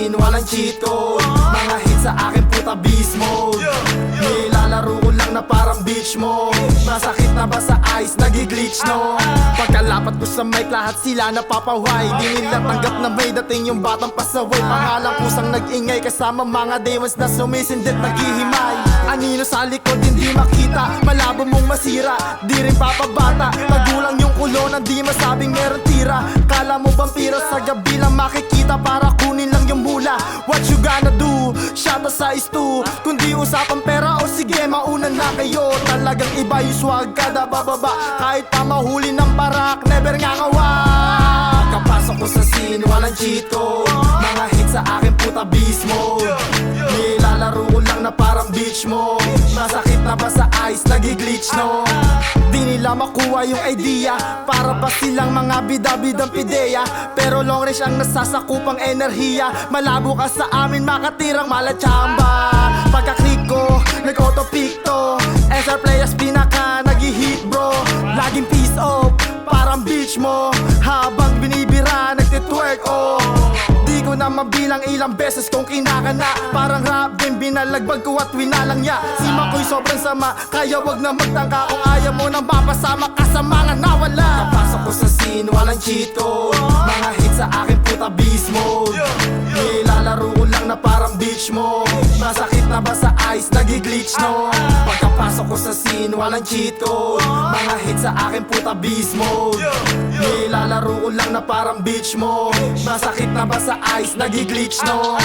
scene, walang cheat code. Mga hits sa akin puta beast mode. Nilalaro ko lang na parang beach mode. Masakit na ba sa eyes, nagi-glitch no? Pagkalapat ko sa mic, lahat sila napapaway. Di nila tanggap na may dating yung batang pasaway. Pangalang kusang nag-ingay kasama mga day ones na sumisindit, naghihimay. Anino sa likod hindi makita, malabo mong masira, di rin papabata. Magulang yung kulonan, di masabing meron tira. Kala mo vampiro sa gabi lang makikita para kunin lang yung mula. What you gonna do? Shot sa size 2. Kundi usapang pera o sige mauna na kayo. Talagang iba yung swag kada bababa. Kahit pa mahuli ng barak, never ngangawa. Kapasok ko sa scene, walang cheat code. Mga hits sa akin puta beast mode. Nilalaro ko lang na parang beach mode. Masakit na ba sa eyes, nagi-glitch no? Di nila makuha yung idea, para ba silang mga bida-bidang pideya. Pero long range ang nasasakupang enerhiya. Malabo ka sa amin, makatirang malatsamba. Pagka-click ko, nag-auto-pick to. SR players pinaka nag-hit bro. Laging peace off, parang beach mo. Habang binibira, nagtitwerk oh. Di ko na mabilang ilang beses kung kinakana. Parang rap din binalagbag ko at winalang ya. Si Makoy sobrang sama, kaya wag na magtangka. Kung ayaw mo nang mapasama ka sa mga nawala. Kapasok ko sa scene, walang cheat code. Mga hits sa akin puta beast mode. Nilalaro ko lang na parang beach mode. Masakit na ba sa eyes, nagi-glitch no? Pagkapasok ko sa scene, walang cheat code. Mga hits sa akin puta beast mode. Nilalaro ko lang na parang beach mode. Masakit na ba sa eyes, nagi-glitch no?